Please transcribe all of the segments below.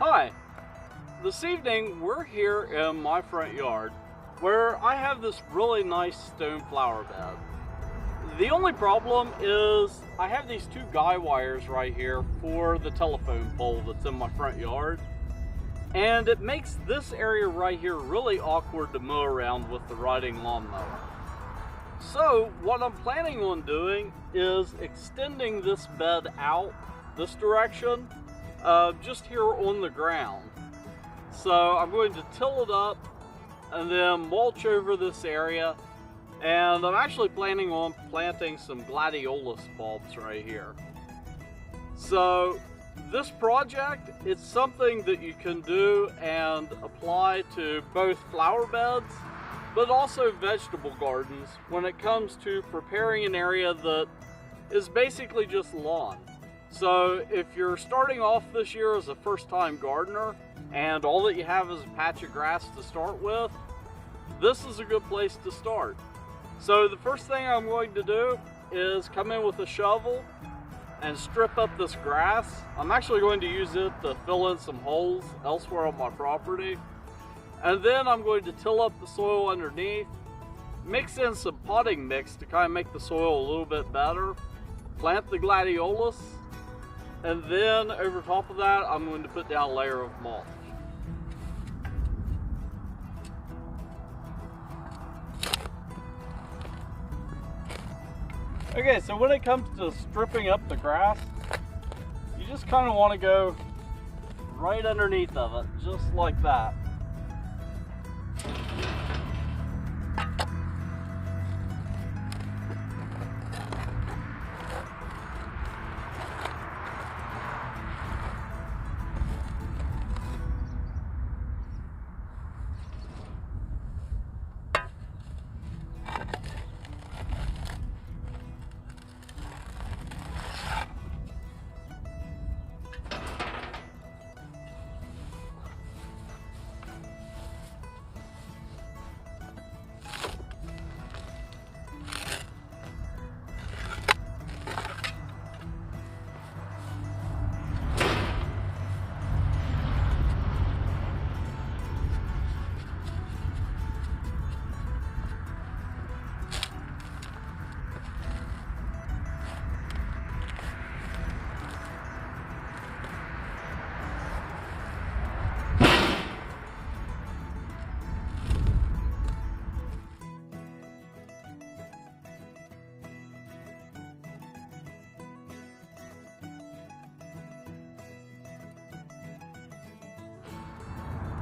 Hi, this evening we're here in my front yard where I have this really nice stone flower bed. The only problem is I have these two guy wires right here for the telephone pole that's in my front yard, and it makes this area right here really awkward to mow around with the riding lawnmower. So what I'm planning on doing is extending this bed out this direction, just here on the ground. So I'm going to till it up and then mulch over this area, and I'm actually planning on planting some gladiolus bulbs right here. So this project, it's something that you can do and apply to both flower beds but also vegetable gardens when it comes to preparing an area that is basically just lawn. So if you're starting off this year as a first-time gardener and all that you have is a patch of grass to start with, this is a good place to start. So the first thing I'm going to do is come in with a shovel and strip up this grass. I'm actually going to use it to fill in some holes elsewhere on my property. And then I'm going to till up the soil underneath, mix in some potting mix to kind of make the soil a little bit better, plant the gladiolus, and then over top of that I'm going to put down a layer of mulch. Okay, so when it comes to stripping up the grass, you just kind of want to go right underneath of it, just like that.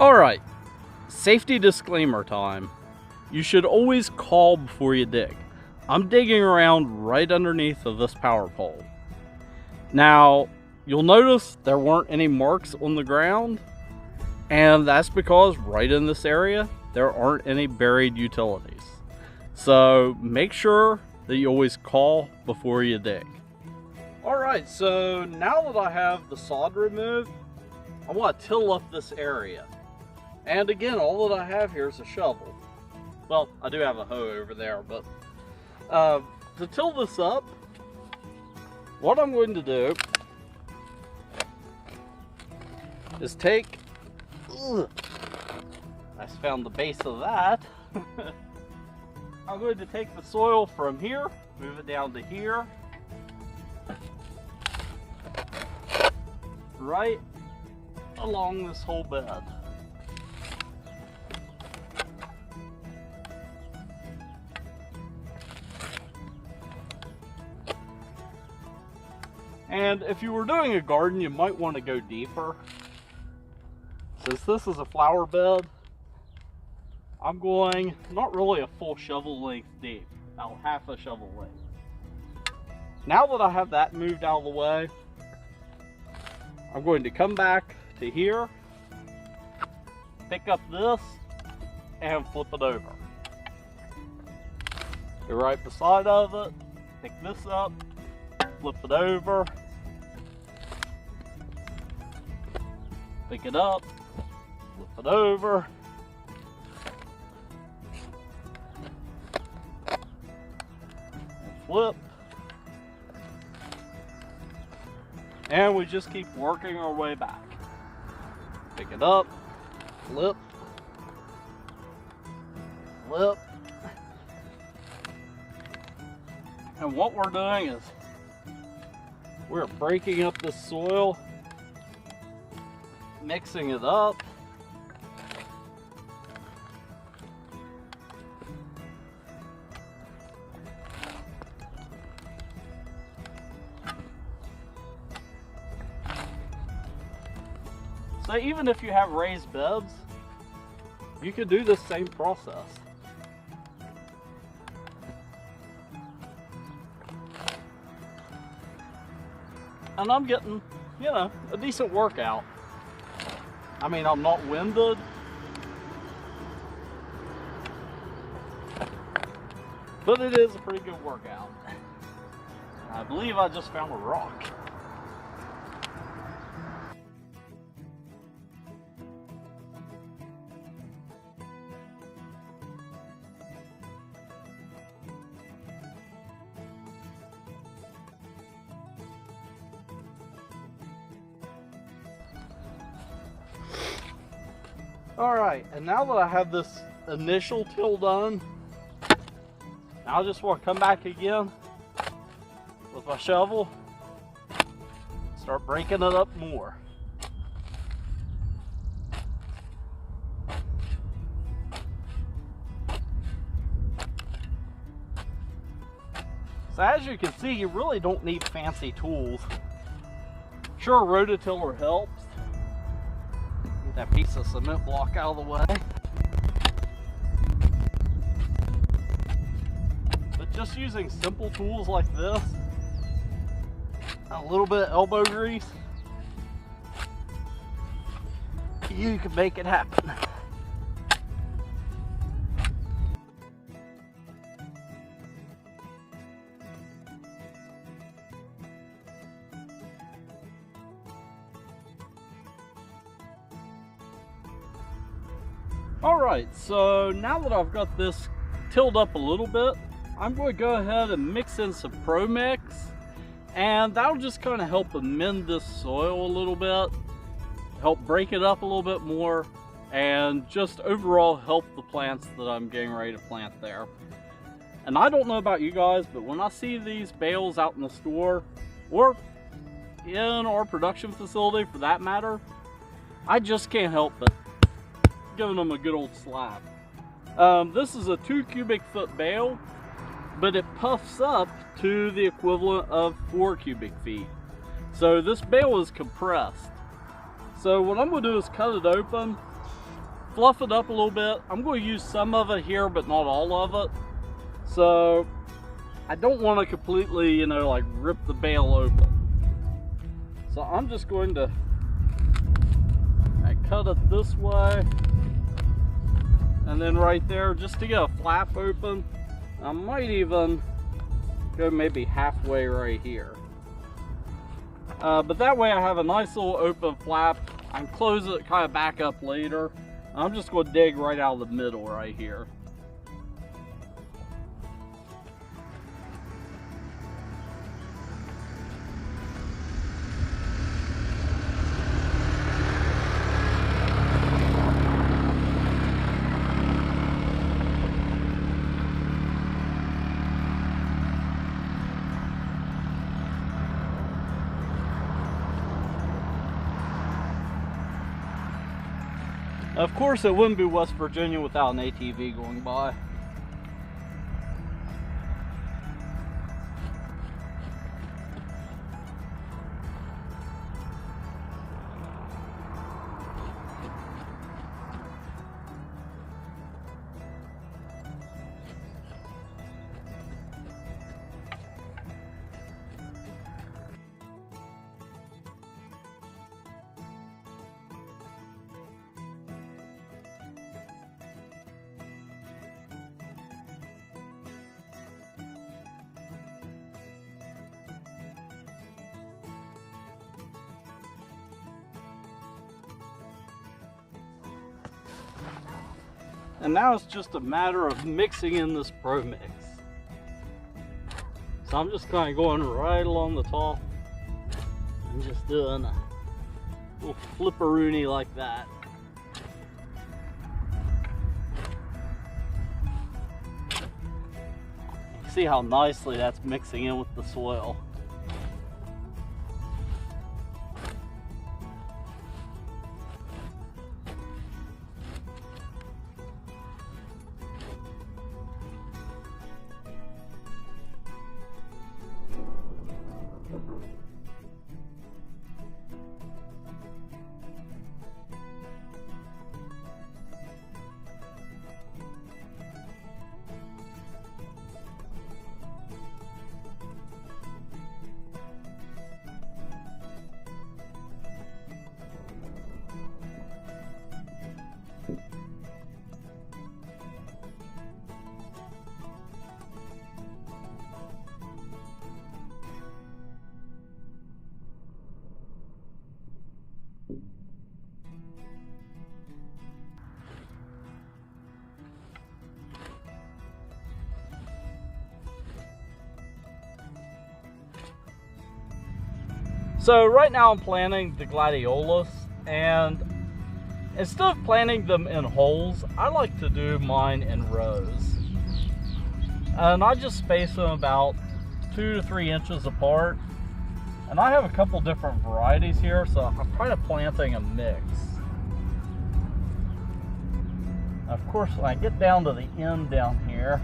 Alright, safety disclaimer time. You should always call before you dig. I'm digging around right underneath of this power pole. Now, you'll notice there weren't any marks on the ground, and that's because right in this area, there aren't any buried utilities. So make sure that you always call before you dig. Alright, so now that I have the sod removed, I want to till up this area. And again, all that I have here is a shovel. Well, I do have a hoe over there, but to till this up, what I'm going to do is take, I found the base of that. I'm going to take the soil from here, move it down to here, right along this whole bed. And if you were doing a garden, you might want to go deeper. Since this is a flower bed, I'm going not really a full shovel length deep, about half a shovel length. Now that I have that moved out of the way, I'm going to come back to here, pick up this, and flip it over. Go right beside of it, pick this up, flip it over, pick it up, flip it over, and flip, and we just keep working our way back. Pick it up, flip, flip. And what we're doing is we're breaking up the soil, mixing it up. So even if you have raised beds, you could do the same process. And I'm getting, you know, a decent workout. I mean, I'm not winded, but it is a pretty good workout. I believe I just found a rock. Alright, and now that I have this initial till done, I just want to come back again with my shovel, start breaking it up more. So as you can see, you really don't need fancy tools. Sure, a rototiller helps. That piece of cement block out of the way. But just using simple tools like this, a little bit of elbow grease, you can make it happen. Alright, so now that I've got this tilled up a little bit, I'm going to go ahead and mix in some Pro Mix, and that'll just kind of help amend this soil a little bit, help break it up a little bit more, and just overall help the plants that I'm getting ready to plant there. And I don't know about you guys, but when I see these bales out in the store, or in our production facility for that matter, I just can't help but giving them a good old slap. This is a 2 cubic foot bale, but it puffs up to the equivalent of 4 cubic feet. So this bale is compressed. So what I'm going to do is cut it open, fluff it up a little bit. I'm going to use some of it here, but not all of it. So I don't want to completely, you know, like rip the bale open. So I'm just going to cut it this way. And then right there, just to get a flap open, I might even go maybe halfway right here. But that way I have a nice little open flap. I can close it kind of back up later. I'm just going to dig right out of the middle right here. Of course, it wouldn't be West Virginia without an ATV going by. And now it's just a matter of mixing in this Pro Mix. So I'm just kind of going right along the top and just doing a little flipperoonie like that. See how nicely that's mixing in with the soil. So right now I'm planting the gladiolus, and instead of planting them in holes, I like to do mine in rows. And I just space them about 2 to 3 inches apart. And I have a couple different varieties here, so I'm kind of planting a mix. Of course, when I get down to the end down here,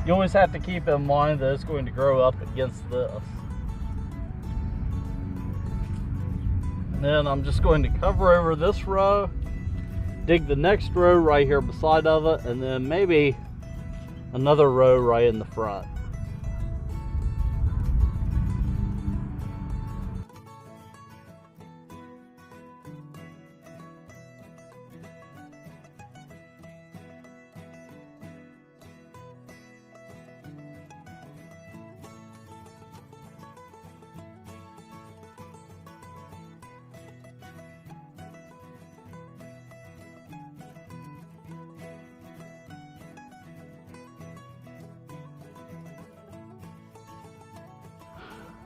you always have to keep in mind that it's going to grow up against this. And then I'm just going to cover over this row, dig the next row right here beside of it, and then maybe another row right in the front.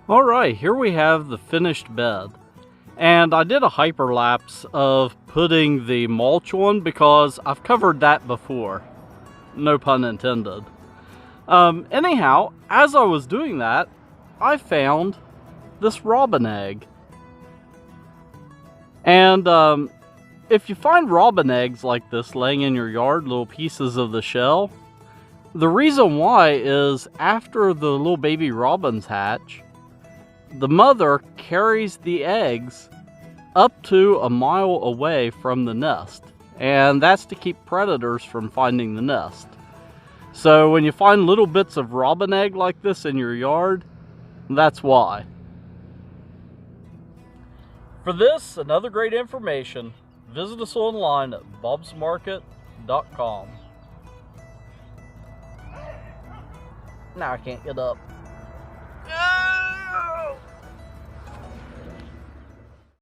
Alright, here we have the finished bed. And I did a hyperlapse of putting the mulch on because I've covered that before. No pun intended. Anyhow, as I was doing that, I found this robin egg. And if you find robin eggs like this laying in your yard, little pieces of the shell, the reason why is after the little baby robins hatch, the mother carries the eggs up to a mile away from the nest, and that's to keep predators from finding the nest. So when you find little bits of robin egg like this in your yard, that's why. For this and other great information, visit us online at bobsmarket.com. Now I can't get up.